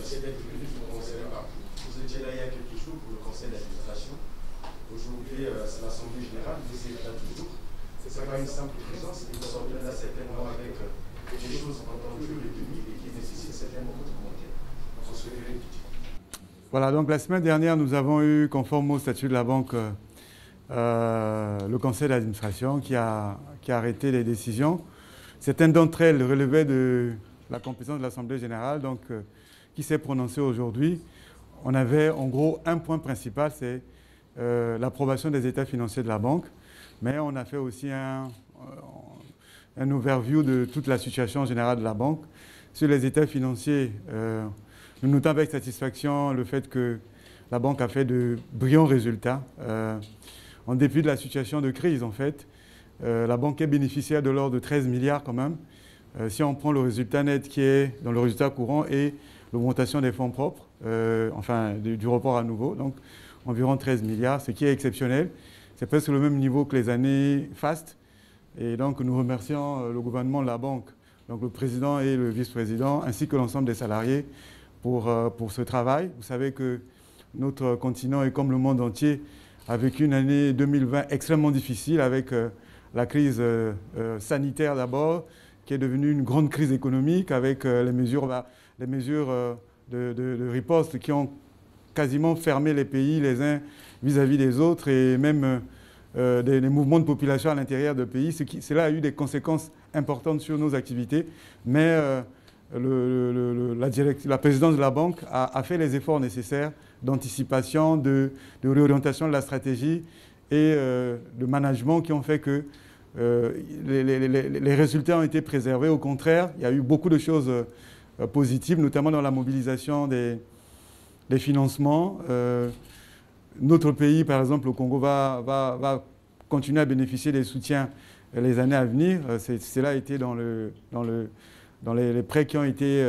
c'était le bénéfice ne vous concernait pas. Vous étiez là il y a quelques jours pour le conseil d'administration. Aujourd'hui, c'est l'Assemblée générale, vous êtes là toujours. Ce n'est pas une simple présence, et vous sortez là certainement avec des choses entendues, retenues et qui nécessitent certainement votre commentaire. On se fait Voilà, donc la semaine dernière, nous avons eu, conforme au statut de la banque, le conseil d'administration qui a arrêté les décisions. Certaines d'entre elles relevaient de la compétence de l'Assemblée générale, donc qui s'est prononcée aujourd'hui. On avait en gros un point principal, c'est l'approbation des états financiers de la banque, mais on a fait aussi un overview de toute la situation générale de la banque. Sur les états financiers, nous notons avec satisfaction le fait que la banque a fait de brillants résultats. En dépit de la situation de crise, en fait, la banque est bénéficiaire de l'ordre de 13 milliards quand même. Si on prend le résultat net qui est dans le résultat courant et l'augmentation des fonds propres, enfin du report à nouveau, donc environ 13 milliards, ce qui est exceptionnel. C'est presque le même niveau que les années fastes. Et donc nous remercions le gouvernement de la banque, donc le président et le vice-président, ainsi que l'ensemble des salariés pour ce travail. Vous savez que notre continent, et comme le monde entier, a vécu une année 2020 extrêmement difficile avec la crise sanitaire d'abord, qui est devenue une grande crise économique avec les mesures de riposte qui ont quasiment fermé les pays les uns vis-à-vis des autres et même des mouvements de population à l'intérieur de pays. Cela a eu des conséquences importantes sur nos activités, mais la présidence de la banque a fait les efforts nécessaires d'anticipation, de réorientation de la stratégie et de management qui ont fait que les résultats ont été préservés. Au contraire, il y a eu beaucoup de choses positives, notamment dans la mobilisation des financements. Notre pays, par exemple, le Congo, va continuer à bénéficier des soutiens les années à venir. Cela a été dans les prêts qui ont été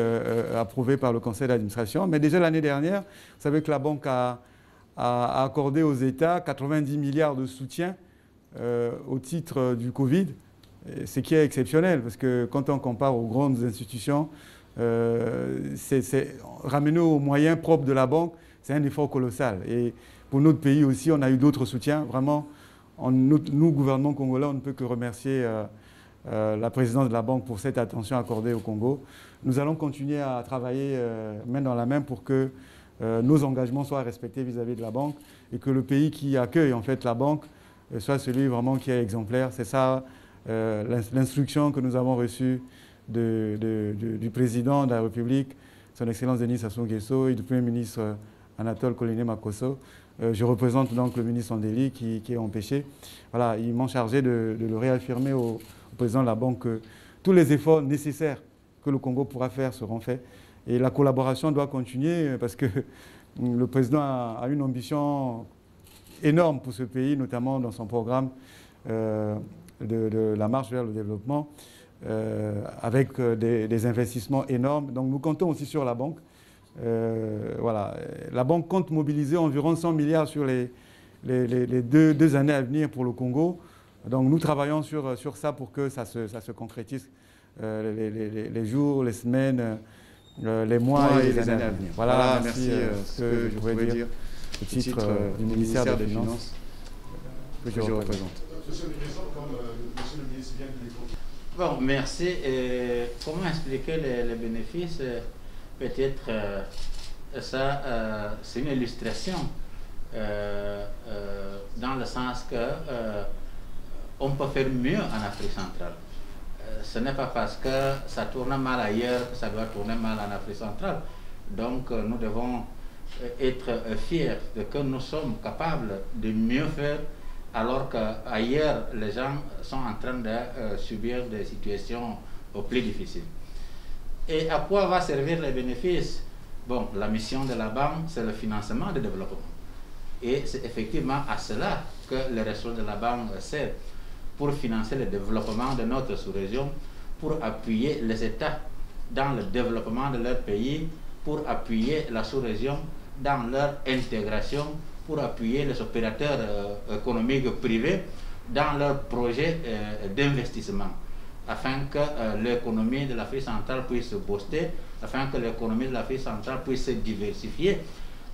approuvés par le conseil d'administration. Mais déjà l'année dernière, vous savez que la banque a accordé aux États 90 milliards de soutien au titre du Covid, ce qui est exceptionnel, parce que quand on compare aux grandes institutions, ramener aux moyens propres de la banque, c'est un effort colossal. Et pour notre pays aussi, on a eu d'autres soutiens. Vraiment, nous, gouvernement congolais, on ne peut que remercier la présidence de la banque pour cette attention accordée au Congo. Nous allons continuer à travailler main dans la main pour que nos engagements soient respectés vis-à-vis de la banque et que le pays qui accueille en fait la banque soit celui vraiment qui est exemplaire. C'est ça l'instruction que nous avons reçue du président de la République, son Excellence Denis Sassou Nguesso, et du Premier ministre Anatole Koliné Makosso. Je représente donc le ministre Andeli qui est empêché. Voilà, ils m'ont chargé de le réaffirmer au président de la banque que tous les efforts nécessaires que le Congo pourra faire seront faits. Et la collaboration doit continuer parce que le président a une ambition énorme pour ce pays, notamment dans son programme de la marche vers le développement, avec des investissements énormes. Donc nous comptons aussi sur la banque. Voilà. La banque compte mobiliser environ 100 milliards sur les deux années à venir pour le Congo. Donc nous travaillons sur ça pour que ça se concrétise les jours, les semaines, les mois et les années à venir. Voilà, merci ce que je voulais dire au titre du ministère des Finances que je représente. Monsieur le Président, comme Monsieur le ministre vient de l'évoquer. Bon, merci. Comment expliquer les bénéfices? Peut-être ça, c'est une illustration dans le sens que on peut faire mieux en Afrique centrale. Ce n'est pas parce que ça tourne mal ailleurs que ça doit tourner mal en Afrique centrale. Donc nous devons être fiers de que nous sommes capables de mieux faire alors qu'ailleurs les gens sont en train de subir des situations plus difficiles. Et à quoi va servir les bénéfices? Bon, la mission de la banque, c'est le financement du développement. Et c'est effectivement à cela que les ressources de la banque servent, pour financer le développement de notre sous-région, pour appuyer les États dans le développement de leur pays, pour appuyer la sous-région dans leur intégration, pour appuyer les opérateurs économiques privés dans leurs projets d'investissement, afin que l'économie de l'Afrique centrale puisse booster afin que l'économie de l'Afrique centrale puisse se diversifier,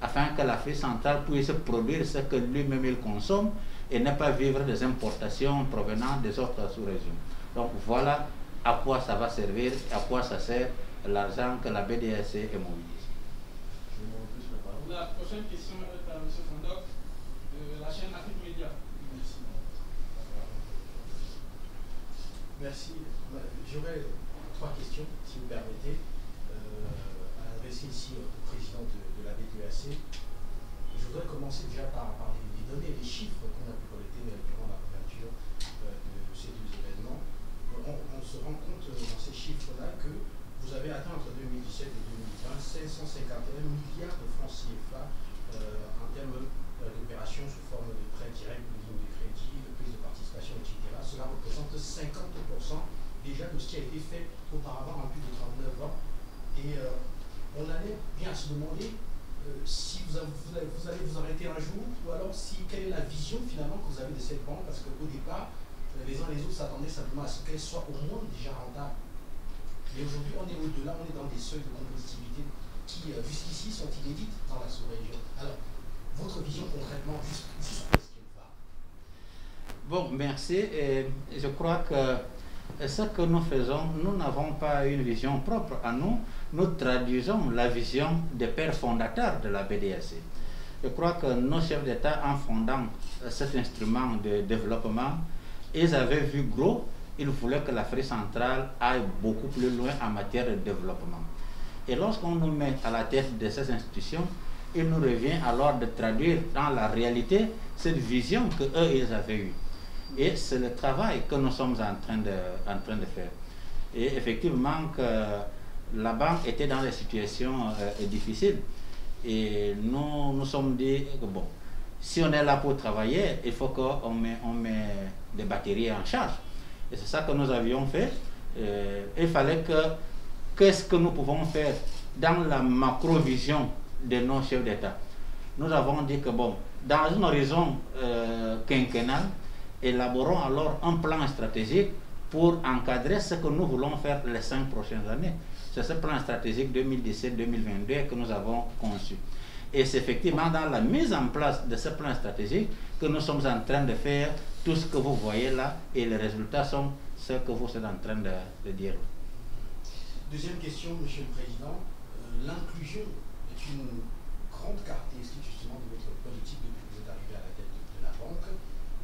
afin que l'Afrique centrale puisse produire ce que lui-même il consomme et ne pas vivre des importations provenant des autres sous-régions. Donc voilà à quoi ça va servir, à quoi ça sert l'argent que la BDAC est mobilisée. La prochaine question est à M. Fondoc de la chaîne Afrique Média. Merci. J'aurais 3 questions, si vous permettez, à adresser ici au président de la BDAC. Je voudrais commencer déjà par les données, les chiffres qu'on a pu collecter durant la couverture de ces 2 événements. On se rend compte dans ces chiffres-là que vous avez atteint entre 2017 et 2020 551 milliards de francs CFA en termes d'opérations sous forme de prêts directs, de lignes de crédit, de prise de participation, etc. Cela représente 50% déjà de ce qui a été fait auparavant en plus de 39 ans. Et on allait bien se demander si vous allez vous arrêter un jour, ou alors quelle est la vision finalement que vous avez de cette banque, parce qu'au départ, les uns et les autres s'attendaient simplement à ce qu'elle soit au moins déjà rentable. Mais aujourd'hui, on est au-delà, on est dans des seuils de compétitivité qui, jusqu'ici, sont inédites dans la sous-région. Alors, votre vision concrètement, jusqu'où est-ce qu'elle va? Bon, merci. Et je crois que ce que nous faisons, nous n'avons pas une vision propre à nous. Nous traduisons la vision des pères fondateurs de la BDAC. Je crois que nos chefs d'État, en fondant cet instrument de développement, ils avaient vu gros. Ils voulaient que l'Afrique centrale aille beaucoup plus loin en matière de développement. Et lorsqu'on nous met à la tête de ces institutions, il nous revient alors de traduire dans la réalité cette vision qu'eux, ils avaient eue. Et c'est le travail que nous sommes en train de faire. Et effectivement, que la banque était dans des situations difficiles. Et nous nous sommes dit que bon, si on est là pour travailler, il faut qu'on met des batteries en charge. Et c'est ça que nous avions fait. Il fallait qu'est-ce que nous pouvons faire dans la macro-vision de nos chefs d'État. Nous avons dit que bon, dans un horizon quinquennal, élaborons alors un plan stratégique pour encadrer ce que nous voulons faire les 5 prochaines années. C'est ce plan stratégique 2017-2022 que nous avons conçu. Et c'est effectivement dans la mise en place de ce plan stratégique que nous sommes en train de faire tout ce que vous voyez là, et les résultats sont ce que vous êtes en train de dire. Deuxième question, Monsieur le Président. L'inclusion est une grande caractéristique justement de votre politique depuis que vous êtes arrivé à la tête de la banque,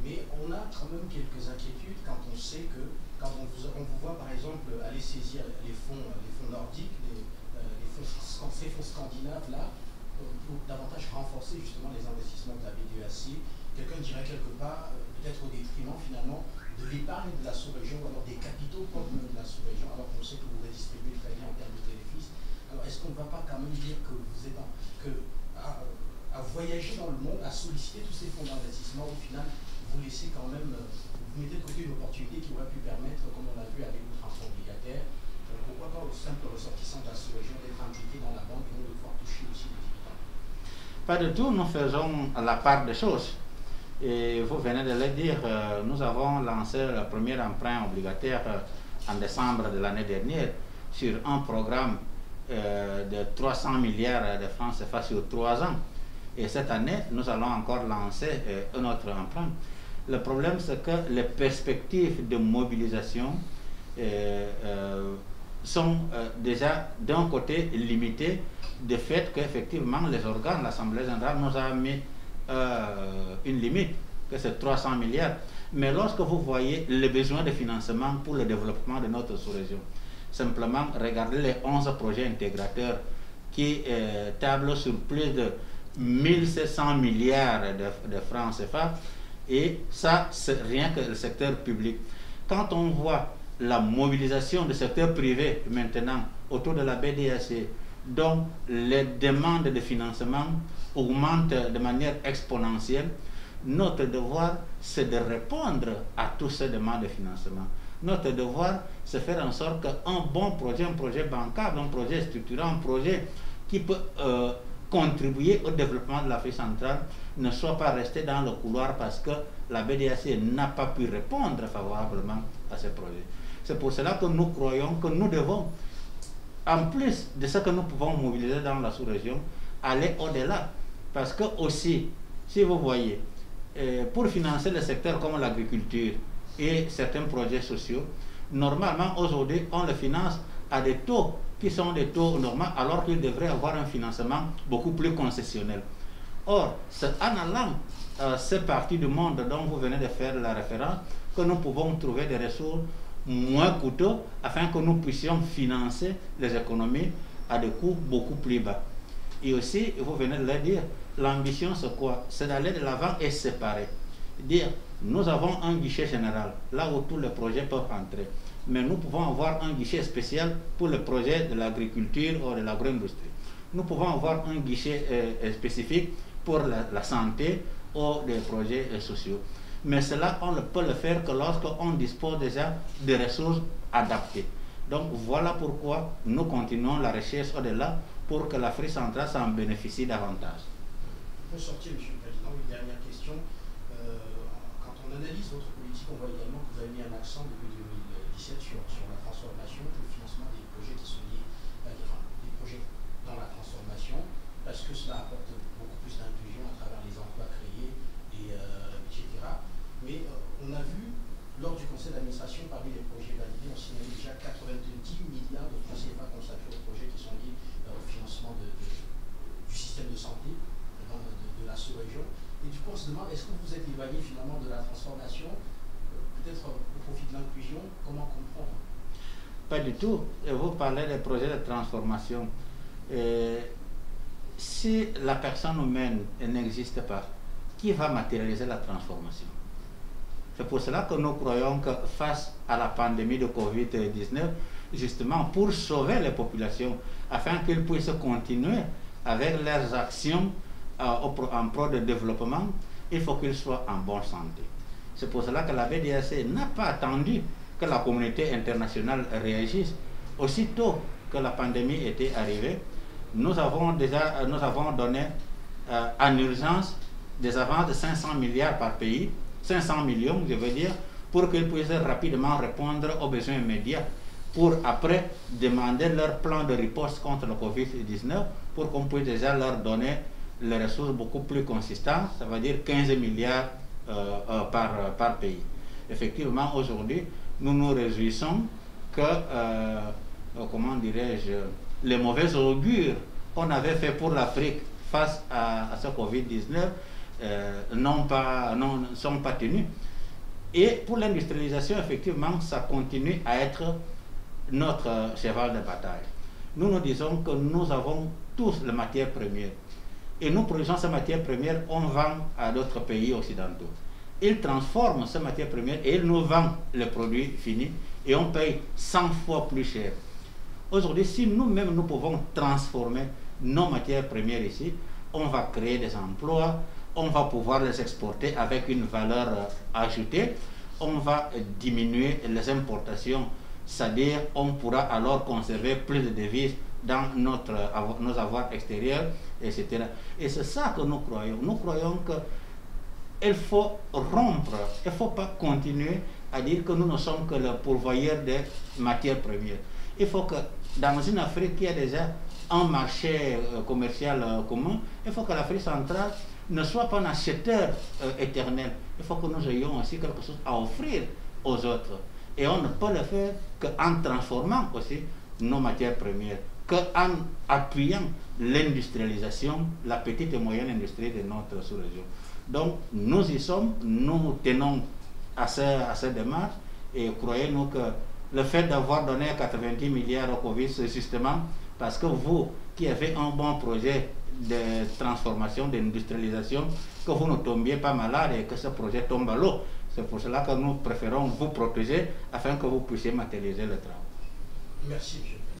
mais on a quand même quelques inquiétudes quand on sait que, quand on vous voit par exemple aller saisir les fonds nordiques, ces fonds scandinaves là, pour davantage renforcer justement les investissements de la BDAC, quelqu'un dirait quelque part, peut-être au détriment finalement de l'épargne de la sous-région, ou alors des capitaux propres de la sous-région, alors qu'on sait que vous redistribuez très bien en termes de bénéfices. Alors est-ce qu'on ne va pas quand même dire que vous êtes à voyager dans le monde, à solliciter tous ces fonds d'investissement, au final, vous laissez quand même, vous mettez de côté une opportunité qui aurait pu permettre, comme on l'a vu avec votre emprunt obligataire, pourquoi pas aux simples ressortissants de la sous-région d'être impliqués dans la banque et de pouvoir toucher aussi les dividendes? Pas du tout, nous faisons la part des choses. Et vous venez de le dire, nous avons lancé le premier emprunt obligataire en décembre de l'année dernière sur un programme de 300 milliards de francs CFA sur 3 ans. Et cette année, nous allons encore lancer un autre emprunt. Le problème, c'est que les perspectives de mobilisation sont déjà d'un côté limitées du fait qu'effectivement les organes, l'Assemblée générale nous a mis une limite, que c'est 300 milliards. Mais lorsque vous voyez les besoins de financement pour le développement de notre sous-région, simplement regardez les 11 projets intégrateurs qui tablent sur plus de 1700 milliards de francs CFA, et ça, c'est rien que le secteur public. Quand on voit la mobilisation du secteur privé maintenant autour de la BDAC, dont les demandes de financement augmentent de manière exponentielle, notre devoir, c'est de répondre à toutes ces demandes de financement. Notre devoir, c'est de faire en sorte qu'un bon projet, un projet bancable, un projet structurant, un projet qui peut contribuer au développement de l'Afrique centrale, ne soit pas resté dans le couloir parce que la BDAC n'a pas pu répondre favorablement à ces projets. C'est pour cela que nous croyons que nous devons en plus de ce que nous pouvons mobiliser dans la sous-région, aller au-delà. Parce que aussi, si vous voyez, pour financer le secteur comme l'agriculture et certains projets sociaux, normalement aujourd'hui on le finance à des taux qui sont des taux normaux, alors qu'il devrait avoir un financement beaucoup plus concessionnel. Or, c'est en allant ces parties du monde dont vous venez de faire la référence que nous pouvons trouver des ressources moins coûteux afin que nous puissions financer les économies à des coûts beaucoup plus bas. Et aussi, vous venez de le dire, l'ambition c'est quoi? C'est d'aller de l'avant et séparer. Dire, nous avons un guichet général, là où tous les projets peuvent entrer. Mais nous pouvons avoir un guichet spécial pour le projet de l'agriculture ou de l'agro-industrie. Nous pouvons avoir un guichet spécifique pour la santé ou des projets sociaux. Mais cela, on ne peut le faire que lorsqu'on dispose déjà de ressources adaptées. Donc voilà pourquoi nous continuons la recherche au-delà pour que l'Afrique centrale s'en bénéficie davantage. Pour sortir, M. le Président, une dernière question. Quand on analyse votre politique, on voit également que vous avez mis un accent depuis 2017 sur la transformation, le financement des projets qui sont liés, des projets dans la transformation, parce que cela apporte beaucoup plus d'inclusion à travers les emplois créés, etc. Mais on a vu, lors du conseil d'administration, parmi les projets validés, on signalait déjà 90 milliards de francs CFA consacrés aux projets qui sont liés au financement du système de santé de la sous-région. Et du coup, on se demande, est-ce que vous êtes éloigné finalement de la transformation, peut-être au profit de l'inclusion? Comment comprendre? Pas du tout. Vous parlez des projets de transformation. Si la personne humaine n'existe pas, qui va matérialiser la transformation? C'est pour cela que nous croyons que face à la pandémie de Covid-19, justement pour sauver les populations, afin qu'ils puissent continuer avec leurs actions en pro de développement, il faut qu'ils soient en bonne santé. C'est pour cela que la BDAC n'a pas attendu que la communauté internationale réagisse. Aussitôt que la pandémie était arrivée, nous avons donné en urgence des avances de 500 milliards par pays, 500 millions, je veux dire, pour qu'ils puissent rapidement répondre aux besoins immédiats, pour après demander leur plan de riposte contre le Covid-19, pour qu'on puisse déjà leur donner les ressources beaucoup plus consistantes, ça veut dire 15 milliards par pays. Effectivement, aujourd'hui, nous nous réjouissons que, comment dirais-je, les mauvais augures qu'on avait fait pour l'Afrique face à ce Covid-19 ne sont pas tenus. Et pour l'industrialisation, effectivement, ça continue à être notre cheval de bataille. Nous disons que nous avons tous les matières premières. Et nous produisons ces matières premières, on vend à d'autres pays occidentaux. Ils transforment ces matières premières et ils nous vendent les produits finis et on paye 100 fois plus cher. Aujourd'hui, si nous-mêmes nous pouvons transformer nos matières premières ici, on va créer des emplois, on va pouvoir les exporter avec une valeur ajoutée, on va diminuer les importations, c'est-à-dire on pourra alors conserver plus de devises dans nos avoirs extérieurs, etc. Et c'est ça que nous croyons. Nous croyons qu'il faut rompre, il ne faut pas continuer à dire que nous ne sommes que le pourvoyeur des matières premières. Il faut que dans une Afrique qui a déjà un marché commercial commun, il faut que l'Afrique centrale ne soit pas un acheteur éternel. Il faut que nous ayons aussi quelque chose à offrir aux autres. Et on ne peut le faire qu'en transformant aussi nos matières premières, qu'en appuyant l'industrialisation, la petite et moyenne industrie de notre sous-région. Donc nous y sommes, nous tenons à cette démarche et croyez-nous que le fait d'avoir donné 90 milliards au Covid, c'est justement parce que vous qui avez un bon projet de transformation, d'industrialisation, que vous ne tombiez pas malade et que ce projet tombe à l'eau. C'est pour cela que nous préférons vous protéger afin que vous puissiez matérialiser le travail. Merci, monsieur.